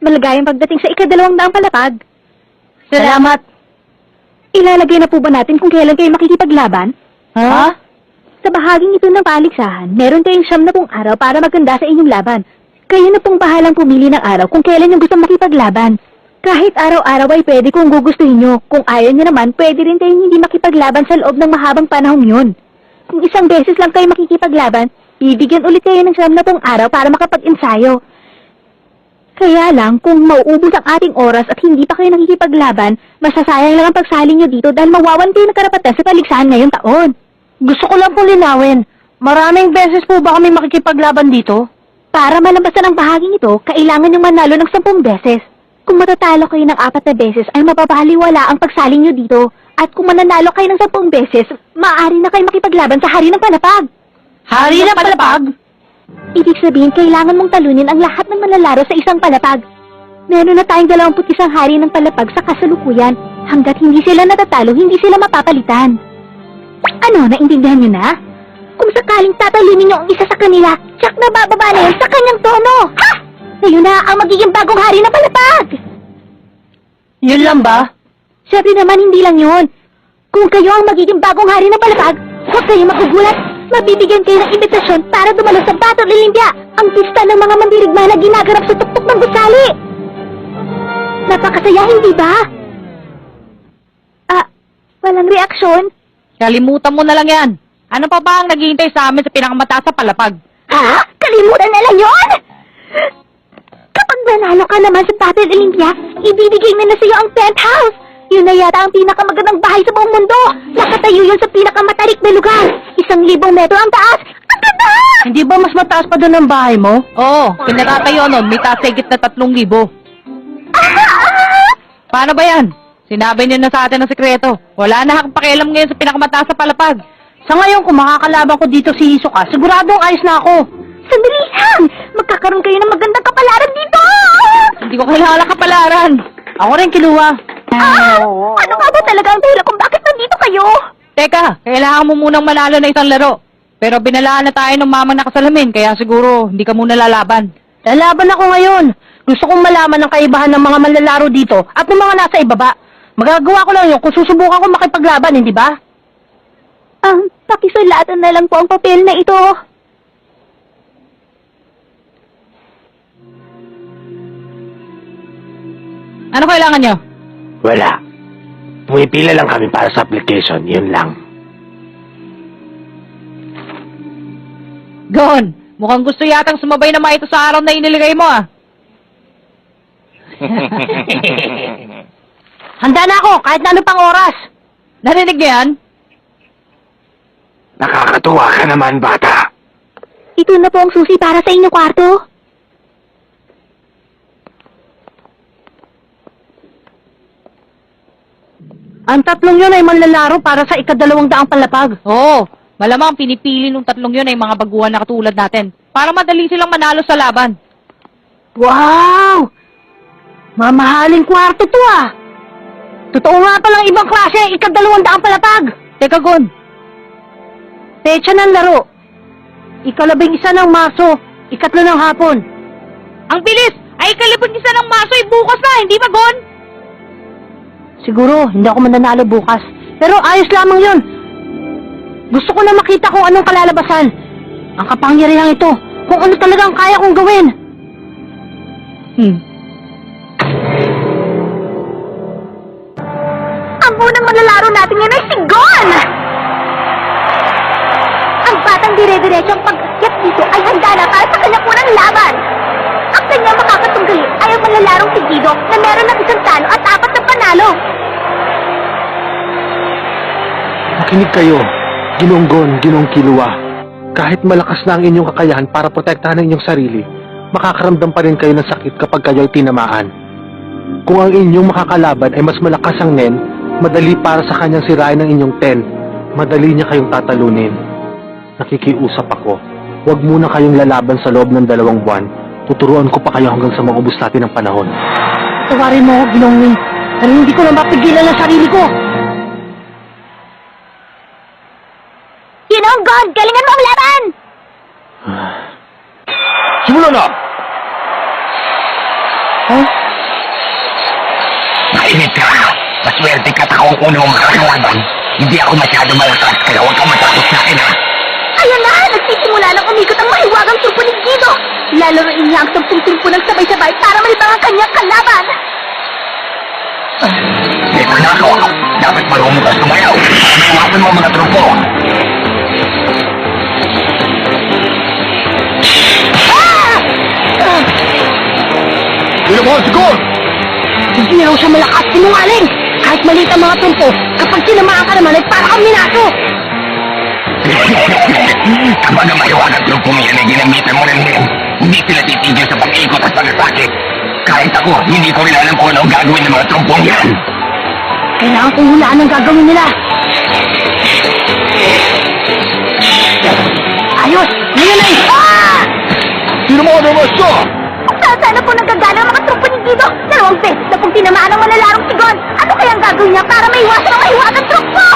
Maligayang pagdating sa ika-200 palapag. Salamat. Ilalagay na po ba natin kung kailan kayo makikipaglaban? Ha? Sa bahaging ito ng paligsahan, meron kayong 70 araw para maganda sa inyong laban. Kayo na pong bahalang pumili ng araw kung kailan yung gusto makipaglaban. Kahit araw-araw ay pwede kung gugustuhin nyo. Kung ayaw nyo naman, pwede rin kayong hindi makipaglaban sa loob ng mahabang panahong yun. Kung isang beses lang kayo makikipaglaban, bibigyan ulit kayo ng 70 araw para makapag-ensayo. Kaya lang, kung mauubos ang ating oras at hindi pa kayo nakikipaglaban, masasayang lang ang pagsali nyo dito dahil mawawan kayo ng karapatan sa paligsahan ngayong taon. Gusto ko lang pong linawin. Maraming beses po ba kami makikipaglaban dito? Para malampasan ang bahaging ito, kailangan yung manalo ng 10 beses. Kung matatalo kayo ng 4 na beses, ay mapapahaliwala ang pagsali nyo dito. At kung mananalo kayo ng 10 beses, maaari na kayo makipaglaban sa Hari ng Palapag. Hari ng Palapag? Ibig sabihin, kailangan mong talunin ang lahat ng manlalaro sa isang palapag. Meron na tayong 21 hari ng palapag sa kasalukuyan. Hanggat hindi sila natatalo, hindi sila mapapalitan. Ano, naintindihan nyo na? Kung sakaling tatalunin nyo ang isa sa kanila, tsak na bababa na yun sa kanyang tono. Ha! Ngayon na ang magiging bagong hari ng palapag! Yun lang ba? Siyempre naman, hindi lang yun. Kung kayo ang magiging bagong hari ng palapag, huwag kayo magugulat. Mabibigyan kayo ng imbitasyon para dumalo sa Battle Olympia, ang pista ng mga mandirigma na ginaganap sa tuktok ng gusali. Napakasaya, hindi ba? Walang reaksyon? Kalimutan mo na lang yan. Ano pa ba ang naghihintay sa amin sa pinakamataas sa palapag? Ha? Kalimutan na lang yun? Kapag nanalo ka naman sa Battle Olympia, ibibigay na sa'yo ang penthouse. Yun na yata ang pinakamagandang bahay sa buong mundo. Nakatayo yun sa pinakamatarik na lugar. 1,000 metro ang taas. Ang ganda! Hindi ba mas mataas pa doon ang bahay mo? Oo, pinatatayo nun, may taas higit na 3,000. Paano ba yan? Sinabi niyo na sa atin ang sekreto. Wala na akong pakialam ngayon sa pinakamataas sa palapag. Sa ngayon, kung makakalaban ko dito si Hisoka, siguradong ayos na ako. Sandali lang! Magkakaroon kayo ng magandang kapalaran dito! Hindi ko kailangan kapalaran. Ako rin kinuha. Ano nga ba talaga ang dahilan kung bakit nandito kayo? Teka, kailangan mo munang manalo na isang laro. Pero binalaan na tayo ng mamang nakasalamin, kaya siguro hindi ka muna lalaban. Lalaban ako ngayon. Gusto kong malaman ang kaibahan ng mga manlalaro dito at ng mga nasa ibaba. Magagawa ko lang yun kung susubukan ko makipaglaban, hindi ba? Pakisulatan na lang po ang papel na ito. Ano kailangan nyo? Wala. Pumipila lang kami para sa application, yun lang. Gon, mukhang gusto yatang sumabay na ito sa araw na iniligay mo ah. Handa na ako, kahit na ano pang oras. Narinig niyo yan? Nakakatuwa ka naman, bata. Ito na po ang susi para sa inyong kwarto. Ang 3 yun ay manlalaro para sa ika-200 palapag. Oo, malamang pinipili nung 3 yun ay mga baguhan na katulad natin. Para madali silang manalo sa laban. Wow! Mamahaling kwarto to ah! Totoo nga palang ibang klase ang ika-200 palapag. Teka, Gon. Pecha ng laro. Ika-11 ng Marso, ika-3 ng hapon. Ang bilis! Ay ika-11 ng Marso ay bukas na, hindi ba, Gon? Siguro, hindi ako mananalo bukas. Pero ayos lamang yun. Gusto ko na makita kung anong kalalabasan. Ang kapangyarihan ito, kung ano talaga ang kaya kong gawin. Ang unang manlalaro natin ngayon ay si Gon! Ang batang dire-diretsong pag-akyat dito ay handa na para sa kanyang unang laban. Ang kanyang makakatunggali ay ang manlalarong si Guido na meron ng 1 talo at 4 na panalo. Makinig kayo, Ginoong Gon, Ginoong Killua. Kahit malakas na ang inyong kakayahan para protektahan ang inyong sarili, makakaramdam pa rin kayo ng sakit kapag kayo ay tinamaan. Kung ang inyong makakalaban ay mas malakas ang Nen, madali para sa kanyang sirain ang inyong Ten. Madali niya kayong tatalunin. Nakikiusap ako. Huwag muna kayong lalaban sa loob ng 2 buwan. Tuturuan ko pa kayo hanggang sa maubos natin ang panahon. Tawarin mo, Ginoong Ning. Pero hindi ko na mapigilan ang sarili ko. Ginoong Gon, galingan mo ang laban! Simula na! Huh? Mainit ka. Maswerte ka at ako ang unang makakalaban. Hindi ako masyado malakas, kaya huwag kang matakot sa akin, ha? Ayan na! Nagsisimula ng umikot ang mahiwagang trupo ni Guido! Lalaroin niya ang 10 trupo ng sabay-sabay para malibang ang kanyang kalaban! Ito na ako. Dapat marunong ka sumayaw. Iwasan mo ang mga trupo. Sino mo, siguro! Hindi raw siya malakas sinungaling! Kahit maliit ang mga tumpo, kapag tinamaan ka naman ay para kang minaso! Kapag ang mahiwagang trupong yan ay ginamitan mo ng ngayon, hindi sila titigil sa pag-ikot at pag-atake. Kahit ako, hindi ko rin alam kung ano ang gagawin ng mga trumpong yan. Kailangan kong hulaan ang gagawin nila! Ayos! Ngayon ay... Sino mo, ano mo, siya? Sana po nagagana ang mga trupo ni Guido! 2 beses na pong tinamaan ng malalarong sigon! Ano kaya ang gagawin niya para maiwasan ang mahiwagang trupo?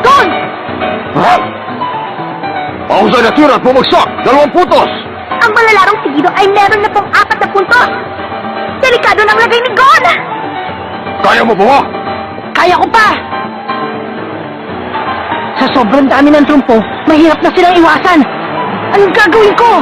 Gon! Ha? Mahusay na tira at bumagsak! 2 puntos! Ang malalarong si Guido ay meron na pong 4 na puntos! Delikado ng lagay ni Gon! Kaya mo ba? Kaya ko pa! Sa sobrang dami ng trumpo, mahirap na silang iwasan! Anong gagawin ko?